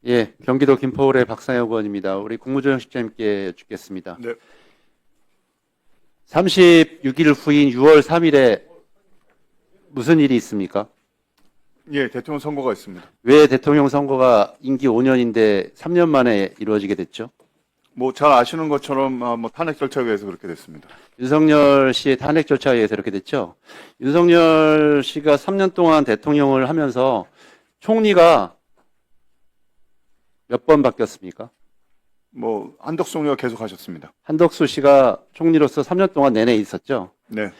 예, 경기도 김포울의 박상혁 의원입니다. 우리 국무조정실장님께 여쭙겠습니다. 네. 36일 후인 6월 3일에 무슨 일이 있습니까? 예, 대통령 선거가 있습니다. 왜 대통령 선거가 임기 5년인데 3년 만에 이루어지게 됐죠? 뭐 잘 아시는 것처럼 탄핵 절차에 의해서 그렇게 됐습니다. 윤석열 씨의 탄핵 절차에 의해서 이렇게 됐죠? 윤석열 씨가 3년 동안 대통령을 하면서 총리가 몇 번 바뀌었습니까? 한덕수 총리가 계속 하셨습니다. 한덕수 씨가 총리로서 3년 동안 내내 있었죠? 네.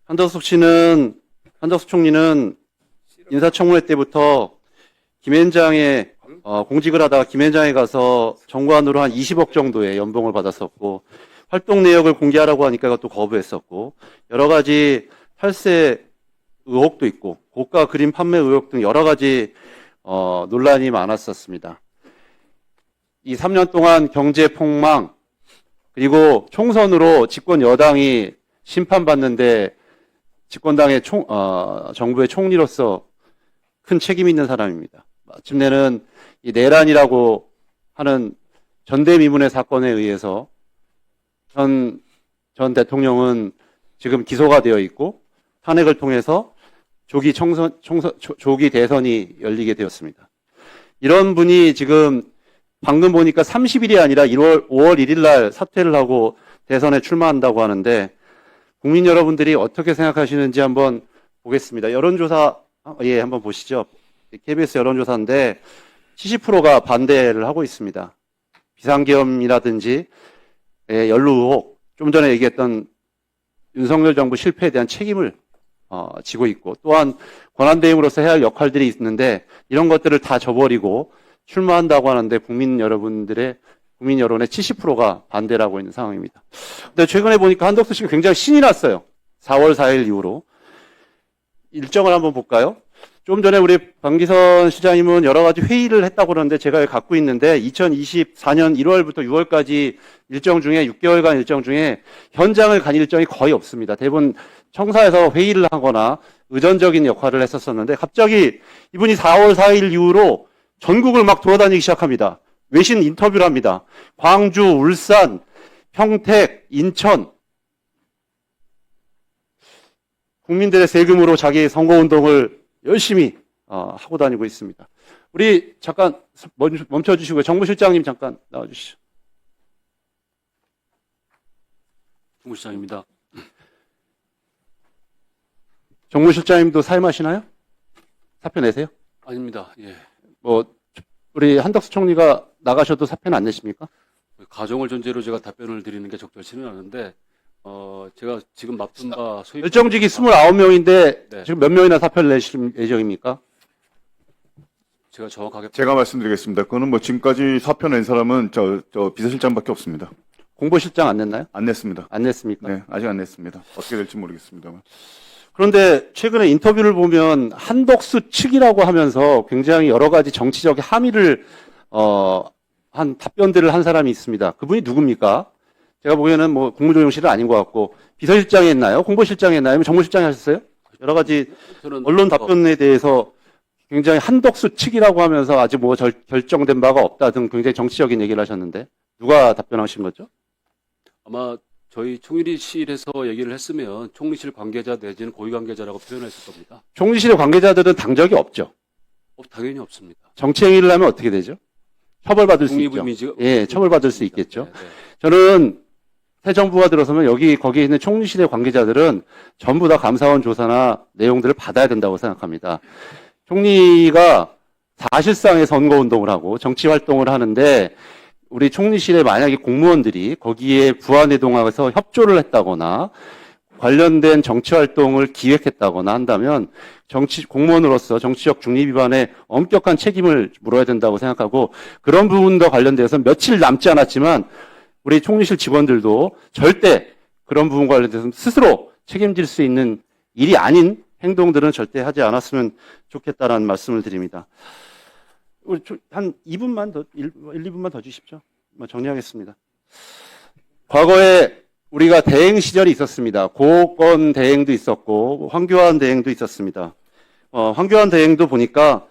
한덕수 총리는 인사청문회 때부터 김앤장에 공직을 하다가 김앤장에 가서 정관으로 한 20억 정도의 연봉을 받았었고, 활동 내역을 공개하라고 하니까 그것도 거부했었고, 여러 가지 탈세 의혹도 있고 고가 그림 판매 의혹 등 여러 가지 논란이 많았었습니다. 이 3년 동안 경제 폭망, 그리고 총선으로 집권 여당이 심판받는데 집권당의 정부의 총리로서 큰 책임 있는 사람입니다. 마침내는 이 내란이라고 하는 전대미문의 사건에 의해서 전 대통령은 지금 기소가 되어 있고 탄핵을 통해서 조기 대선이 열리게 되었습니다. 이런 분이 지금 방금 보니까 30일이 아니라 5월 1일 날 사퇴를 하고 대선에 출마한다고 하는데 국민 여러분들이 어떻게 생각하시는지 한번 보겠습니다. 여론조사, 예, 한번 보시죠. KBS 여론조사인데 70%가 반대를 하고 있습니다. 비상계엄이라든지 연루 의혹, 좀 전에 얘기했던 윤석열 정부 실패에 대한 책임을 지고 있고, 또한 권한대행으로서 해야 할 역할들이 있는데 이런 것들을 다 저버리고 출마한다고 하는데 국민 여론의 70%가 반대를 하고 있는 상황입니다. 근데 최근에 보니까 한덕수 씨가 굉장히 신이 났어요. 4월 4일 이후로. 일정을 한번 볼까요? 좀 전에 우리 방기선 시장님은 여러 가지 회의를 했다고 그러는데 제가 갖고 있는데 2024년 1월부터 6월까지 일정 중에 6개월간 일정 중에 현장을 간 일정이 거의 없습니다. 대부분 청사에서 회의를 하거나 의전적인 역할을 했었었는데 갑자기 이분이 4월 4일 이후로 전국을 막 돌아다니기 시작합니다. 외신 인터뷰를 합니다. 광주, 울산, 평택, 인천. 국민들의 세금으로 자기 선거운동을 열심히 하고 다니고 있습니다. 우리 잠깐 멈춰주시고요. 정무실장님 잠깐 나와주시죠. 정무실장입니다. 정무실장님도 사임하시나요? 사표 내세요? 아닙니다. 예. 우리 한덕수 총리가 나가셔도 사표는 안 내십니까? 가정을 전제로 제가 답변을 드리는 게 적절치는 않은데, 제가 지금 맡은 바 소입. 결정직이 29명인데 네. 지금 몇 명이나 사표를 내실 예정입니까? 제가 정확하게. 제가 말씀드리겠습니다. 그거는 지금까지 사표 낸 사람은 저 비서실장밖에 없습니다. 공보실장 안 냈나요? 안 냈습니다. 안 냈습니까? 네, 아직 안 냈습니다. 어떻게 될지 모르겠습니다만. 그런데 최근에 인터뷰를 보면 한덕수 측이라고 하면서 굉장히 여러 가지 정치적 함의를 한 답변들을 한 사람이 있습니다. 그분이 누굽니까? 제가 보기에는 국무조정실은 아닌 것 같고 비서실장이 했나요? 공보실장이 했나요? 아니면 정무실장이 하셨어요? 여러 가지 저는 언론 답변에 대해서 굉장히 한덕수 측이라고 하면서 아직 결정된 바가 없다 등 굉장히 정치적인 얘기를 하셨는데 누가 답변하신 거죠? 아마 저희 총리실에서 얘기를 했으면 총리실 관계자 내지는 고위 관계자라고 표현했을 겁니다. 총리실의 관계자들은 당적이 없죠. 당연히 없습니다. 정치 행위를 하면 어떻게 되죠? 처벌받을 수 있죠. 독립이미지가. 예, 처벌받을 수 있겠죠. 네, 네. 저는 새 정부가 들어서면 거기에 있는 총리실의 관계자들은 전부 다 감사원 조사나 내용들을 받아야 된다고 생각합니다. 총리가 사실상의 선거운동을 하고 정치활동을 하는데 우리 총리실에 만약에 공무원들이 거기에 부안해동하면서 협조를 했다거나 관련된 정치활동을 기획했다거나 한다면 공무원으로서 정치적 중립 위반에 엄격한 책임을 물어야 된다고 생각하고 그런 부분과 관련돼서 며칠 남지 않았지만 우리 총리실 직원들도 절대 그런 부분과 관련돼서 스스로 책임질 수 있는 일이 아닌 행동들은 절대 하지 않았으면 좋겠다라는 말씀을 드립니다. 우리 한 2분만 더, 2분만 더 주십시오. 정리하겠습니다. 과거에 우리가 대행 시절이 있었습니다. 고건 대행도 있었고 황교안 대행도 있었습니다. 황교안 대행도 보니까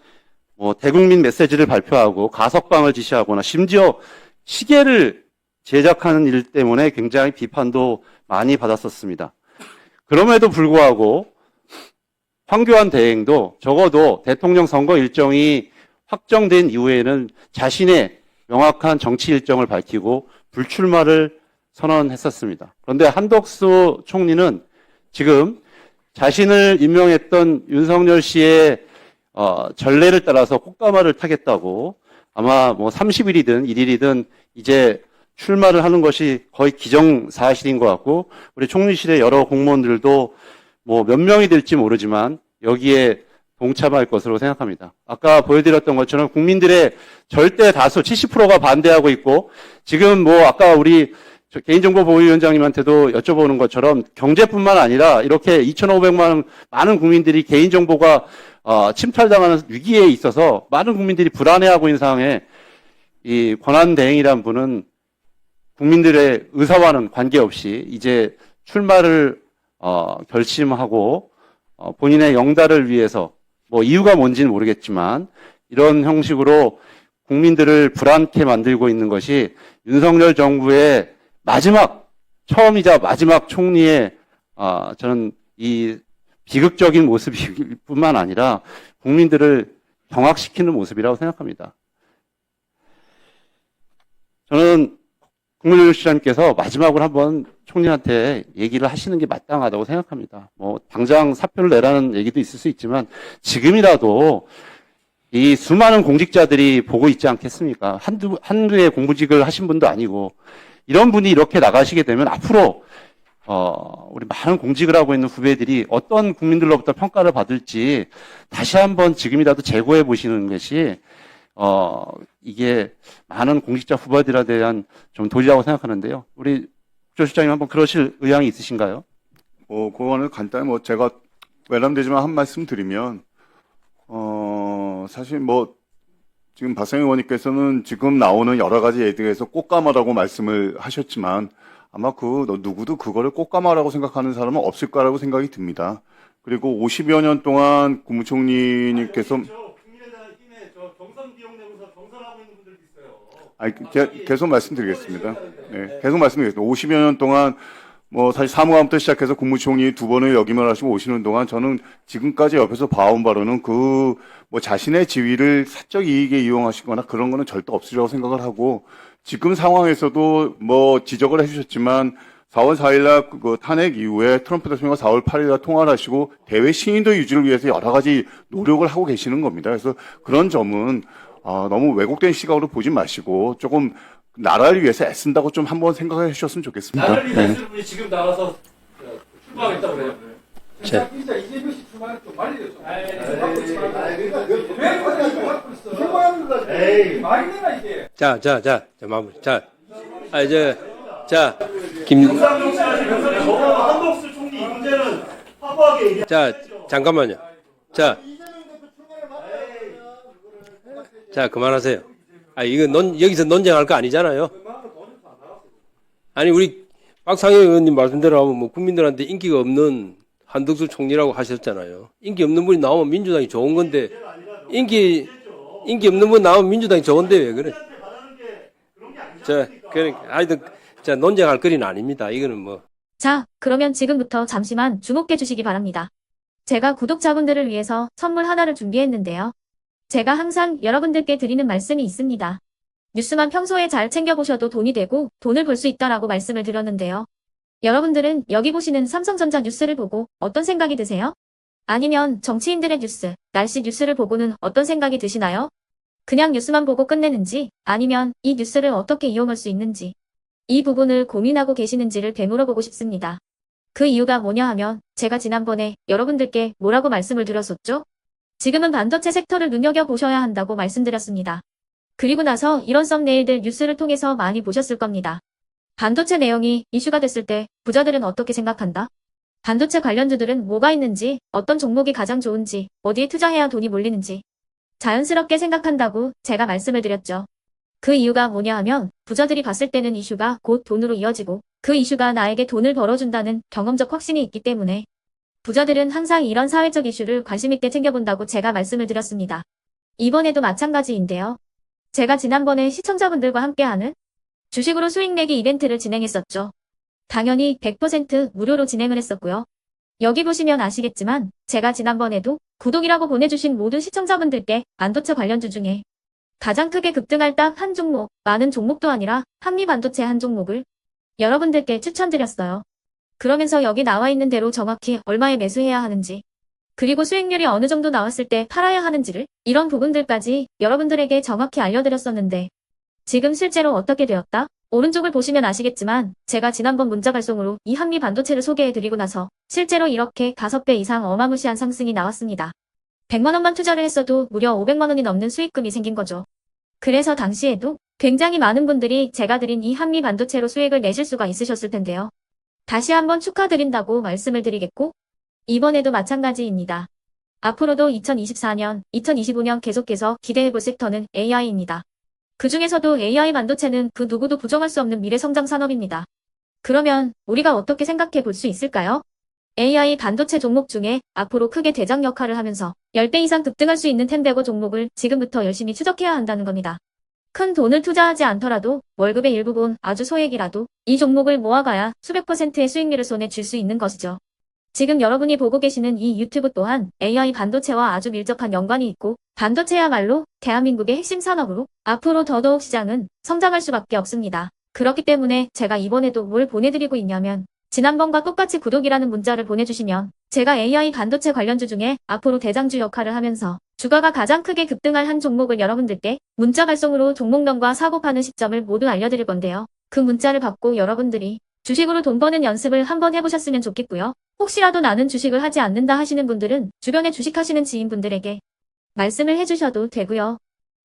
뭐 대국민 메시지를 발표하고 가석방을 지시하거나 심지어 시계를 제작하는 일 때문에 굉장히 비판도 많이 받았었습니다. 그럼에도 불구하고 황교안 대행도 적어도 대통령 선거 일정이 확정된 이후에는 자신의 명확한 정치 일정을 밝히고 불출마를 선언했었습니다. 그런데 한덕수 총리는 지금 자신을 임명했던 윤석열 씨의 전례를 따라서 꽃가마를 타겠다고 아마 뭐 30일이든 1일이든 이제 출마를 하는 것이 거의 기정사실인 것 같고 우리 총리실의 여러 공무원들도 뭐 몇 명이 될지 모르지만 여기에 동참할 것으로 생각합니다. 아까 보여드렸던 것처럼 국민들의 절대 다수 70%가 반대하고 있고 지금 뭐 아까 우리 개인정보보호위원장님한테도 여쭤보는 것처럼 경제뿐만 아니라 이렇게 2,500만 많은 국민들이 개인정보가 침탈당하는 위기에 있어서 많은 국민들이 불안해하고 있는 상황에 이 권한대행이란 분은 국민들의 의사와는 관계없이 이제 출마를 결심하고 본인의 영달을 위해서 뭐 이유가 뭔지는 모르겠지만 이런 형식으로 국민들을 불안케 만들고 있는 것이 윤석열 정부의 처음이자 마지막 총리의 저는 이 비극적인 모습일 뿐만 아니라 국민들을 경악시키는 모습이라고 생각합니다. 저는 국무위원장님께서 마지막으로 한번 총리한테 얘기를 하시는 게 마땅하다고 생각합니다. 뭐 당장 사표를 내라는 얘기도 있을 수 있지만 지금이라도 이 수많은 공직자들이 보고 있지 않겠습니까? 한두의 공부직을 하신 분도 아니고 이런 분이 이렇게 나가시게 되면 앞으로 우리 많은 공직을 하고 있는 후배들이 어떤 국민들로부터 평가를 받을지 다시 한번 지금이라도 재고해 보시는 것이 이게 많은 공직자 후보들에 대한 좀 도리라고 생각하는데요. 우리 국조실장님 한번 그러실 의향이 있으신가요? 그거는 간단히 제가 외람되지만 한 말씀 드리면, 사실 지금 박상희 의원님께서는 지금 나오는 여러 가지 예들에서 꽃가마라고 말씀을 하셨지만, 아마 누구도 그거를 꽃가마라고 생각하는 사람은 없을 거라고 생각이 듭니다. 그리고 50여 년 동안 국무총리님께서 계속 말씀드리겠습니다. 네, 계속 말씀드리겠습니다. 50여 년 동안 사실 사무감부터 시작해서 국무총리 두 번을 역임을 하시고 오시는 동안 저는 지금까지 옆에서 봐온 바로는 자신의 지위를 사적 이익에 이용하시거나 그런 거는 절대 없으리라고 생각을 하고 지금 상황에서도 지적을 해주셨지만 4월 4일날 그 탄핵 이후에 트럼프 대통령과 4월 8일날 통화를 하시고 대외 신인도 유지를 위해서 여러 가지 노력을 하고 계시는 겁니다. 그래서 그런 점은 너무 왜곡된 시각으로 보지 마시고 조금 나라를 위해서 애쓴다고 좀 한번 생각해 주셨으면 좋겠습니다. 나라를 위해서 애쓰는 분이 지금 나와서 출마하겠다고 그래요. 자. 진짜 이재명 씨 출마는 좀 말이 됐어. 왜 받고 있어? 출마하는 거지. 말이 되나 이게? 자, 마무리. 한덕수 총리 이 문제는 화보하게 얘기. 잠깐만요. 그만하세요. 여기서 논쟁할 거 아니잖아요. 아니, 우리 박상현 의원님 말씀대로 하면 국민들한테 인기가 없는 한덕수 총리라고 하셨잖아요. 인기 없는 분이 나오면 민주당이 좋은 건데, 인기 없는 분 나오면 민주당이 좋은데 왜 그래? 하여튼, 논쟁할 거리는 아닙니다. 이거는 자, 그러면 지금부터 잠시만 주목해 주시기 바랍니다. 제가 구독자분들을 위해서 선물 하나를 준비했는데요. 제가 항상 여러분들께 드리는 말씀이 있습니다. 뉴스만 평소에 잘 챙겨보셔도 돈이 되고 돈을 벌 수 있다라고 말씀을 드렸는데요. 여러분들은 여기 보시는 삼성전자 뉴스를 보고 어떤 생각이 드세요? 아니면 정치인들의 뉴스, 날씨 뉴스를 보고는 어떤 생각이 드시나요? 그냥 뉴스만 보고 끝내는지 아니면 이 뉴스를 어떻게 이용할 수 있는지 이 부분을 고민하고 계시는지를 되물어보고 싶습니다. 그 이유가 뭐냐 하면 제가 지난번에 여러분들께 뭐라고 말씀을 드렸었죠? 지금은 반도체 섹터를 눈여겨보셔야 한다고 말씀드렸습니다. 그리고 나서 이런 썸네일들 뉴스를 통해서 많이 보셨을 겁니다. 반도체 내용이 이슈가 됐을 때 부자들은 어떻게 생각한다? 반도체 관련주들은 뭐가 있는지, 어떤 종목이 가장 좋은지, 어디에 투자해야 돈이 몰리는지 자연스럽게 생각한다고 제가 말씀을 드렸죠. 그 이유가 뭐냐 하면 부자들이 봤을 때는 이슈가 곧 돈으로 이어지고 그 이슈가 나에게 돈을 벌어준다는 경험적 확신이 있기 때문에 부자들은 항상 이런 사회적 이슈를 관심 있게 챙겨본다고 제가 말씀을 드렸습니다. 이번에도 마찬가지인데요. 제가 지난번에 시청자분들과 함께하는 주식으로 수익 내기 이벤트를 진행했었죠. 당연히 100% 무료로 진행을 했었고요. 여기 보시면 아시겠지만 제가 지난번에도 구독이라고 보내주신 모든 시청자분들께 반도체 관련주 중에 가장 크게 급등할 딱 한 종목, 많은 종목도 아니라 한미반도체 한 종목을 여러분들께 추천드렸어요. 그러면서 여기 나와 있는 대로 정확히 얼마에 매수해야 하는지, 그리고 수익률이 어느 정도 나왔을 때 팔아야 하는지를, 이런 부분들까지 여러분들에게 정확히 알려드렸었는데 지금 실제로 어떻게 되었다? 오른쪽을 보시면 아시겠지만 제가 지난번 문자 발송으로 이 한미 반도체를 소개해드리고 나서 실제로 이렇게 5배 이상 어마무시한 상승이 나왔습니다. 100만 원만 투자를 했어도 무려 500만 원이 넘는 수익금이 생긴 거죠. 그래서 당시에도 굉장히 많은 분들이 제가 드린 이 한미 반도체로 수익을 내실 수가 있으셨을 텐데요. 다시 한번 축하드린다고 말씀을 드리겠고, 이번에도 마찬가지입니다. 앞으로도 2024년, 2025년 계속해서 기대해볼 섹터는 AI입니다. 그 중에서도 AI 반도체는 그 누구도 부정할 수 없는 미래 성장 산업입니다. 그러면 우리가 어떻게 생각해 볼 수 있을까요? AI 반도체 종목 중에 앞으로 크게 대장 역할을 하면서 10배 이상 급등할 수 있는 템베고 종목을 지금부터 열심히 추적해야 한다는 겁니다. 큰 돈을 투자하지 않더라도 월급의 일부분 아주 소액이라도 이 종목을 모아가야 수백 %의 수익률을 손에 쥘 수 있는 것이죠. 지금 여러분이 보고 계시는 이 유튜브 또한 AI 반도체와 아주 밀접한 연관이 있고, 반도체야말로 대한민국의 핵심 산업으로 앞으로 더더욱 시장은 성장할 수밖에 없습니다. 그렇기 때문에 제가 이번에도 뭘 보내드리고 있냐면, 지난번과 똑같이 구독이라는 문자를 보내주시면 제가 AI 반도체 관련주 중에 앞으로 대장주 역할을 하면서 주가가 가장 크게 급등할 한 종목을 여러분들께 문자 발송으로 종목명과 사고 파는 시점을 모두 알려드릴 건데요. 그 문자를 받고 여러분들이 주식으로 돈 버는 연습을 한번 해보셨으면 좋겠고요. 혹시라도 나는 주식을 하지 않는다 하시는 분들은 주변에 주식하시는 지인분들에게 말씀을 해주셔도 되고요.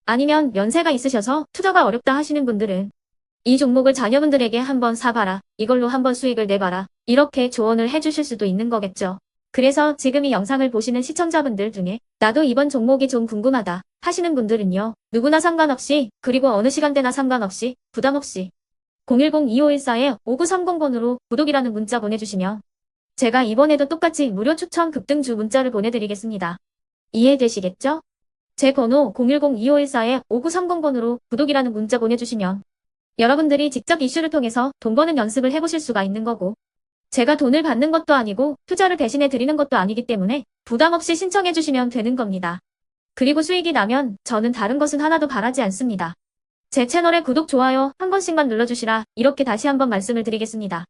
아니면 연세가 있으셔서 투자가 어렵다 하시는 분들은 이 종목을 자녀분들에게 한번 사봐라, 이걸로 한번 수익을 내봐라, 이렇게 조언을 해주실 수도 있는 거겠죠. 그래서 지금 이 영상을 보시는 시청자분들 중에 나도 이번 종목이 좀 궁금하다 하시는 분들은요, 누구나 상관없이, 그리고 어느 시간대나 상관없이 부담 없이 010-2514-5930번으로 구독이라는 문자 보내주시면 제가 이번에도 똑같이 무료 추천 급등주 문자를 보내드리겠습니다. 이해되시겠죠? 제 번호 010-2514-5930번으로 구독이라는 문자 보내주시면 여러분들이 직접 이슈를 통해서 돈 버는 연습을 해보실 수가 있는 거고, 제가 돈을 받는 것도 아니고 투자를 대신해 드리는 것도 아니기 때문에 부담 없이 신청해 주시면 되는 겁니다. 그리고 수익이 나면 저는 다른 것은 하나도 바라지 않습니다. 제 채널에 구독, 좋아요 한 번씩만 눌러주시라, 이렇게 다시 한번 말씀을 드리겠습니다.